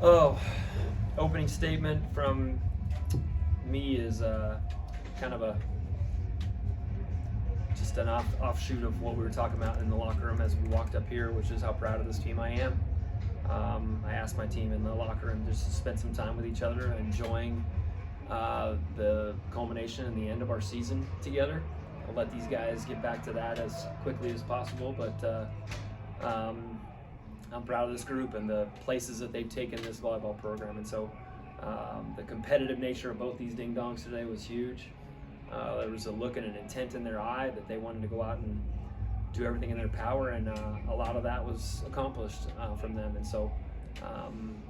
Oh, opening statement from me is kind of just an offshoot of what we were talking about in the locker room as we walked up here, which is how proud of this team I am. I asked my team in the locker room just to spend some time with each other, enjoying the culmination and the end of our season together. I'll let these guys get back to that as quickly as possible, but I'm proud of this group and the places that they've taken this volleyball program. And so the competitive nature of both these ding-dongs today was huge. There was a look and an intent in their eye that they wanted to go out and do everything in their power, and a lot of that was accomplished from them. And so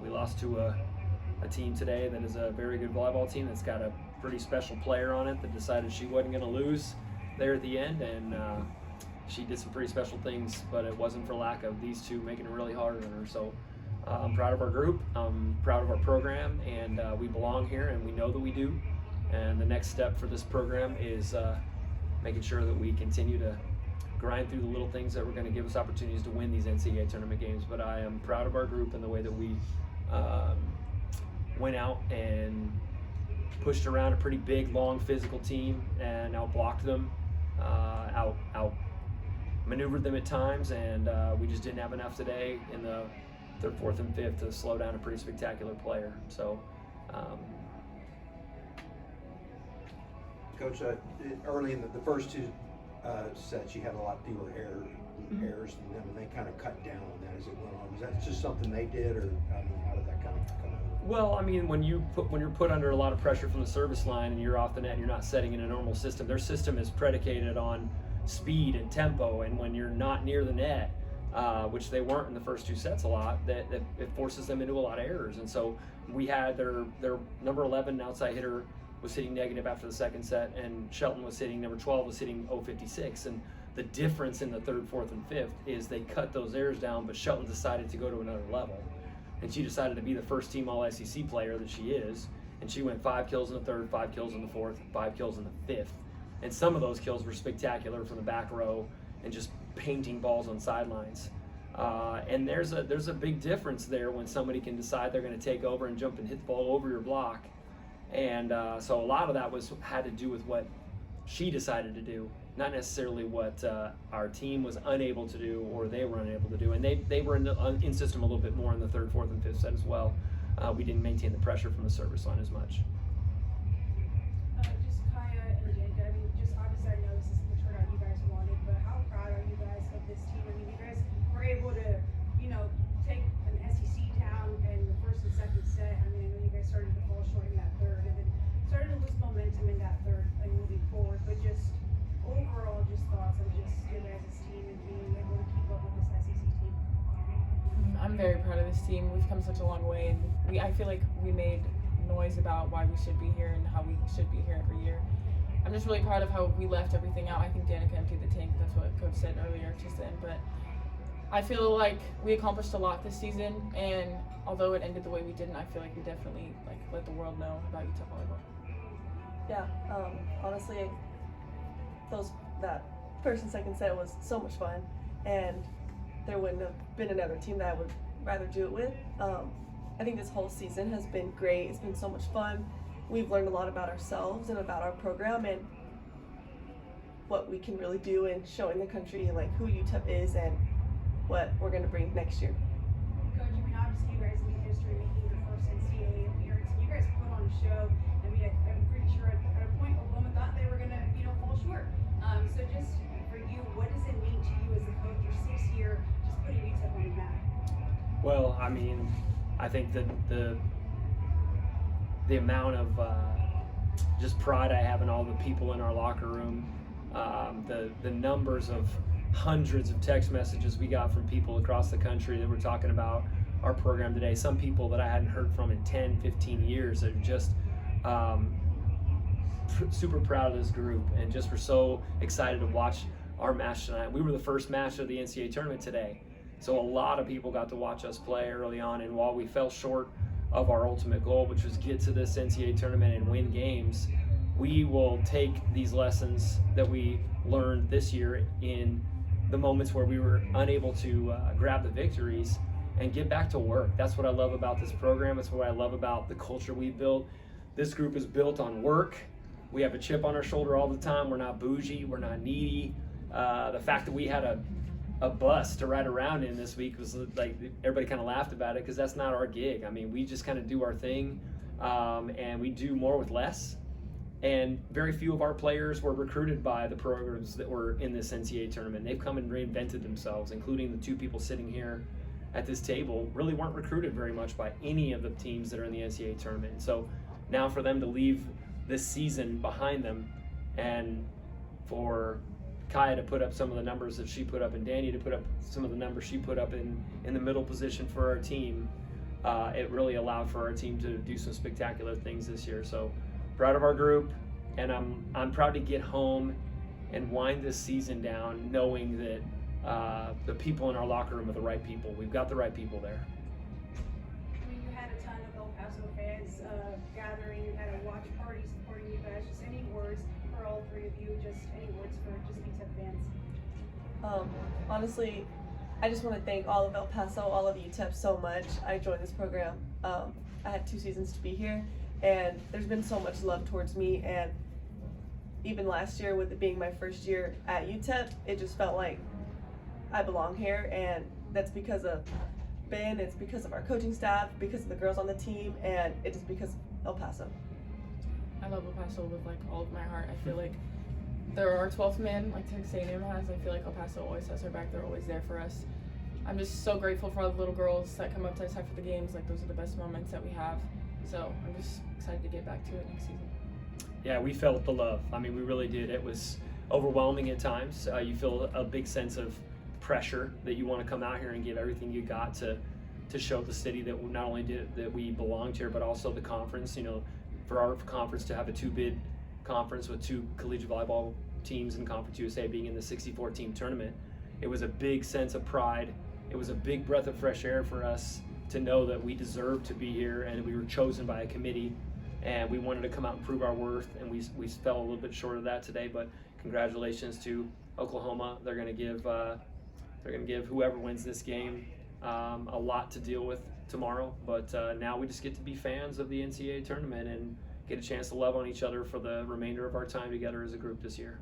we lost to a team today that is a very good volleyball team that's got a pretty special player on it that decided she wasn't going to lose there at the end, and she did some pretty special things, but it wasn't for lack of these two making it really hard on her. So I'm proud of our group, I'm proud of our program, and we belong here, and we know that we do. And the next step for this program is making sure that we continue to grind through the little things that were going to give us opportunities to win these NCAA tournament games. But I am proud of our group and the way that we went out and pushed around a pretty big, long, physical team and outblocked them, out maneuvered them at times, and we just didn't have enough today in the third, fourth, and fifth to slow down a pretty spectacular player. So. Coach, early in the first two sets, you had a lot fewer errors than them, and they kind of cut down on that as it went on. Was that just something they did, or how did that kind of come out? Well, I mean, when you're put under a lot of pressure from the service line and you're off the net and you're not setting in a normal system, their system is predicated on speed and tempo, and when you're not near the net, which they weren't in the first two sets a lot, that it forces them into a lot of errors. And so we had their number 11 outside hitter was hitting negative after the second set, and Shelton was hitting, number 12 was hitting 0.56. And the difference in the third, fourth, and fifth is they cut those errors down, but Shelton decided to go to another level. And she decided to be the first team All-SEC player that she is, and she went 5 kills in the third, 5 kills in the fourth, 5 kills in the fifth. And some of those kills were spectacular from the back row and just painting balls on sidelines. And there's a big difference there when somebody can decide they're going to take over and jump and hit the ball over your block. And so a lot of that had to do with what she decided to do, not necessarily what our team was unable to do or they were unable to do. And they were in system a little bit more in the third, fourth, and fifth set as well. We didn't maintain the pressure from the service line as much. Just Kaya and Danika, I mean, just obviously I know this isn't the turnout you guys wanted, but how proud are you guys of this team? I mean, you guys were able to, take an SEC down in the first and second set. I mean, I know you guys started to fall short in that third, and then started to lose momentum in that third, like moving forward. But just overall, just thoughts on just your guys' team and being able to keep up with this SEC team. I'm very proud of this team. We've come such a long way, and I feel like we made noise about why we should be here and how we should be here every year. I'm just really proud of how we left everything out. I think Danika emptied the tank. That's what Coach said earlier just then. But I feel like we accomplished a lot this season, and although it ended the way we didn't, I feel like we definitely let the world know about UTEP Volleyball. Yeah, honestly, that first and second set was so much fun, and there wouldn't have been another team that I would rather do it with. I think this whole season has been great. It's been so much fun. We've learned a lot about ourselves and about our program and what we can really do in showing the country who UTEP is and what we're going to bring next year. Coach, I mean, obviously you guys made history making your first NCAA appearance, and you guys put on a show. I mean, I'm pretty sure at a point Oklahoma thought they were going to, fall short. So just for you, what does it mean to you as a coach, your 6th year, just putting UTEP on the map? Well, I mean, I think that the amount of just pride I have in all the people in our locker room, the numbers of hundreds of text messages we got from people across the country that were talking about our program today. Some people that I hadn't heard from in 10, 15 years that are just super proud of this group and just were so excited to watch our match tonight. We were the first match of the NCAA tournament today. So a lot of people got to watch us play early on, and while we fell short of our ultimate goal, which was get to this NCAA tournament and win games, we will take these lessons that we learned this year in the moments where we were unable to grab the victories and get back to work. That's what I love about this program. It's what I love about the culture we built. This group is built on work. We have a chip on our shoulder all the time. We're not bougie. We're not needy. The fact that we had a bus to ride around in this week was like, everybody kind of laughed about it because that's not our gig. I mean, we just kind of do our thing, and we do more with less. And very few of our players were recruited by the programs that were in this NCAA tournament. They've come and reinvented themselves, including the two people sitting here at this table really weren't recruited very much by any of the teams that are in the NCAA tournament. So now for them to leave this season behind them, and for Kaya to put up some of the numbers that she put up, and Danny to put up some of the numbers she put up in the middle position for our team, it really allowed for our team to do some spectacular things this year. So proud of our group, and I'm proud to get home and wind this season down knowing that the people in our locker room are the right people. We've got the right people there. I mean, you had a ton of El Paso fans gathering. You had a watch party supporting you guys. Just any words for all three of you? Just any words for just UTEP fans? Honestly, I just want to thank all of El Paso, all of UTEP so much. I joined this program. I had 2 seasons to be here, and there's been so much love towards me. And even last year, with it being my first year at UTEP, it just felt like I belong here, and that's because of Ben, it's because of our coaching staff, because of the girls on the team, and it is because of El Paso. I love El Paso with like all of my heart. I feel like they're our 12th man, like Texas A&M has. I feel like El Paso always has our back. They're always there for us. I'm just so grateful for all the little girls that come up to us after the games. Like, those are the best moments that we have. So I'm just excited to get back to it next season. Yeah, we felt the love. I mean, we really did. It was overwhelming at times. You feel a big sense of pressure that you want to come out here and give everything you got to show the city that not only did that we belonged here, but also the conference. You know, for our conference to have a 2-bid conference with 2 collegiate volleyball teams in Conference USA being in the 64-team tournament, it was a big sense of pride. It was a big breath of fresh air for us to know that we deserved to be here and we were chosen by a committee, and we wanted to come out and prove our worth, and we fell a little bit short of that today. But congratulations to Oklahoma. They're going to give whoever wins this game a lot to deal with tomorrow. But now we just get to be fans of the NCAA tournament and get a chance to love on each other for the remainder of our time together as a group this year.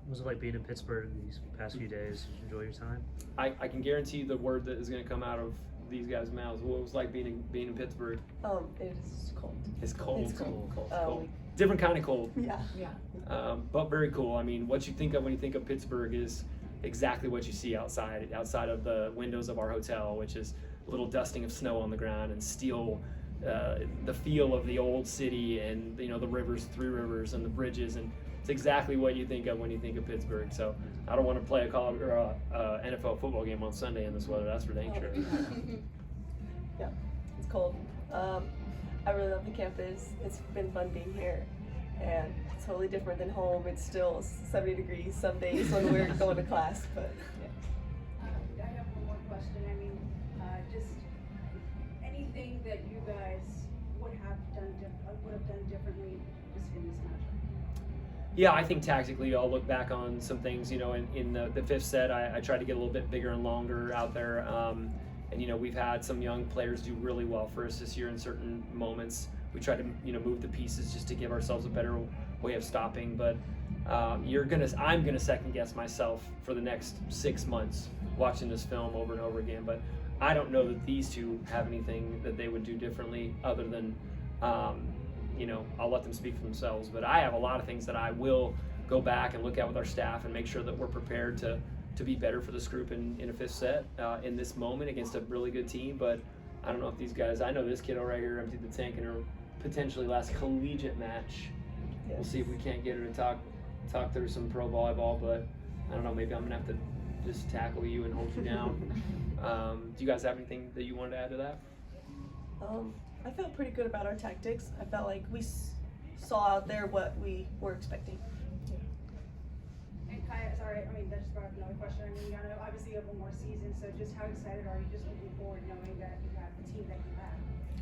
What was it like being in Pittsburgh these past few days? Did you enjoy your time? I can guarantee the word that is going to come out of these guys' mouths. What it was like being in Pittsburgh? It is cold. It's cold. It's cold. Cold. Different kind of cold. Yeah. But very cool. I mean, what you think of when you think of Pittsburgh is exactly what you see outside of the windows of our hotel, which is a little dusting of snow on the ground and steel, the feel of the old city, and the rivers, 3 rivers, and the bridges, and it's exactly what you think of when you think of Pittsburgh. So I don't want to play a college or NFL football game on Sunday in this weather. That's for dang sure. Yeah, it's cold. I really love the campus. It's been fun being here, and it's totally different than home. It's still 70 degrees some days when we're going to class, but yeah. I have one more question. I mean, just anything that you guys would have done differently just in this matchup. Yeah, I think tactically I'll look back on some things. In the 5th set, I tried to get a little bit bigger and longer out there. And we've had some young players do really well for us this year in certain moments. We tried to move the pieces just to give ourselves a better way of stopping. But I'm gonna second guess myself for the next 6 months watching this film over and over again. But I don't know that these two have anything that they would do differently other than I'll let them speak for themselves. But I have a lot of things that I will go back and look at with our staff and make sure that we're prepared to be better for this group in a 5th set in this moment against a really good team. But I don't know if these guys, I know this kiddo right here emptied the tank in her potentially last collegiate match. Yes. We'll see if we can't get her to talk through some pro volleyball, but I don't know, maybe I'm gonna have to just tackle you and hold you down. Do you guys have anything that you wanted to add to that? I felt pretty good about our tactics. I felt like we saw out there what we were expecting. And Kaya, sorry, I mean, that just brought up another question. I mean, obviously you have one more season, so just how excited are you just looking forward knowing that you have the team that you have?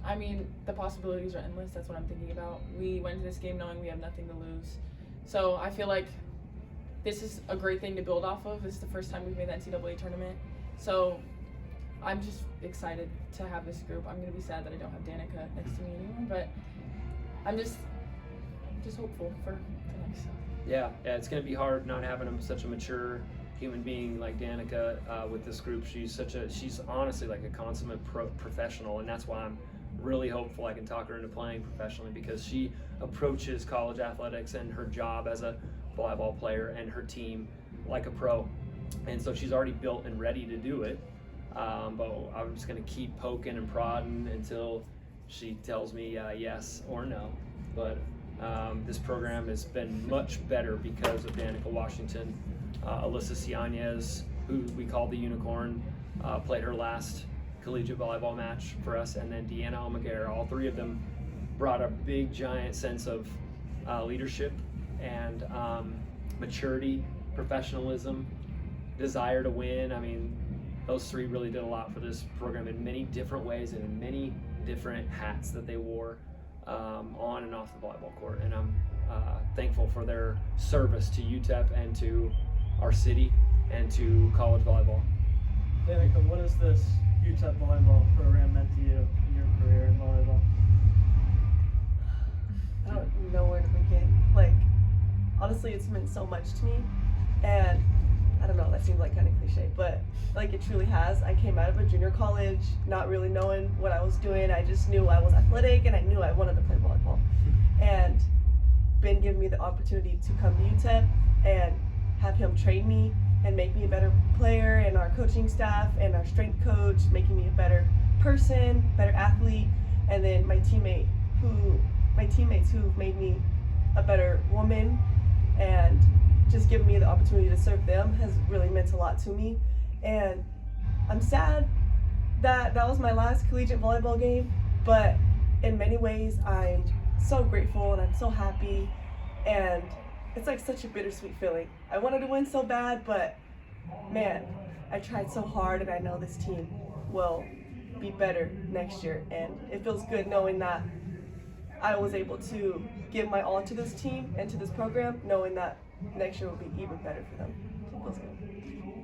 I mean, the possibilities are endless. That's what I'm thinking about. We went into this game knowing we have nothing to lose. So I feel like this is a great thing to build off of. This is the first time we've made the NCAA tournament. So I'm just excited to have this group. I'm gonna be sad that I don't have Danika next to me anymore, but I'm just hopeful for the next. Yeah, it's going to be hard not having such a mature human being like Danika with this group. She's honestly like a consummate professional, and that's why I'm really hopeful I can talk her into playing professionally, because she approaches college athletics and her job as a volleyball player and her team like a pro, and so she's already built and ready to do it. But I'm just going to keep poking and prodding until she tells me yes or no. But this program has been much better because of Danika Washington. Alyssa Cianez, who we call the Unicorn, played her last collegiate volleyball match for us, and then Deanna Almaguer. All three of them brought a big, giant sense of leadership and maturity, professionalism, desire to win. I mean, those three really did a lot for this program in many different ways and in many different hats that they wore on and off the volleyball court. And I'm thankful for their service to UTEP and to our city and to college volleyball. Danika, what has this UTEP volleyball program meant to you in your career in volleyball? I don't know where to begin. Like, honestly, it's meant so much to me, and I don't know, that seems like kind of cliche, but like it truly has. I came out of a junior college not really knowing what I was doing. I just knew I was athletic and I knew I wanted to play volleyball. And Ben gave me the opportunity to come to UTEP and have him train me and make me a better player, and our coaching staff and our strength coach making me a better person, better athlete, and then my teammates who made me a better woman, and just giving me the opportunity to serve them has really meant a lot to me. And I'm sad that that was my last collegiate volleyball game, but in many ways I'm so grateful and I'm so happy, and it's like such a bittersweet feeling. I wanted to win so bad, but man, I tried so hard, and I know this team will be better next year, and it feels good knowing that I was able to give my all to this team and to this program, knowing that next year will be even better for them. So it feels good.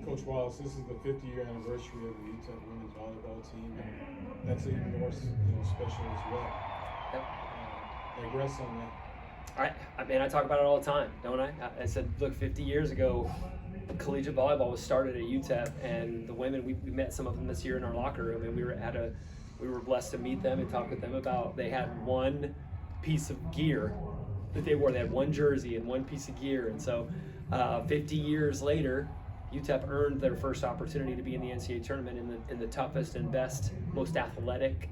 Coach Wallis, this is the 50-year anniversary of the UTEP women's volleyball team, and that's even more special as well. Yep. Digress on that. I mean, I talk about it all the time, don't I? I said, look, 50 years ago, collegiate volleyball was started at UTEP, and the women, we met some of them this year in our locker room, and we were blessed to meet them and talk with them about, they had one piece of gear that they wore. They had one jersey and one piece of gear, and so 50 years later, UTEP earned their first opportunity to be in the NCAA tournament in the toughest and best, most athletic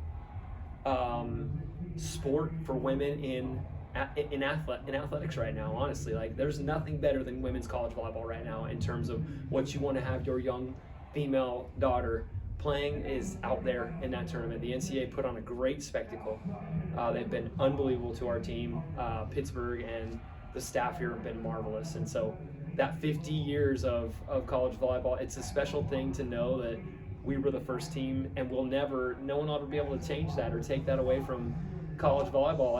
sport for women in athletics right now. Honestly, like, there's nothing better than women's college volleyball right now in terms of what you want to have your young female daughter playing is out there in that tournament. The NCAA put on a great spectacle. They've been unbelievable to our team. Pittsburgh and the staff here have been marvelous. And so that 50 years of college volleyball, it's a special thing to know that we were the first team, and no one will ever be able to change that or take that away from college volleyball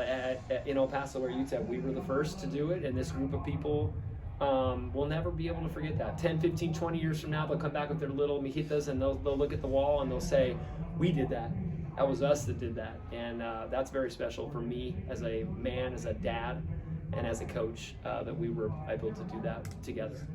in El Paso or UTEP. We were the first to do it, and this group of people will never be able to forget that. 10, 15, 20 years from now, they'll come back with their little mijitas, and they'll look at the wall and they'll say, we did that. That was us that did that. And that's very special for me as a man, as a dad, and as a coach, that we were able to do that together.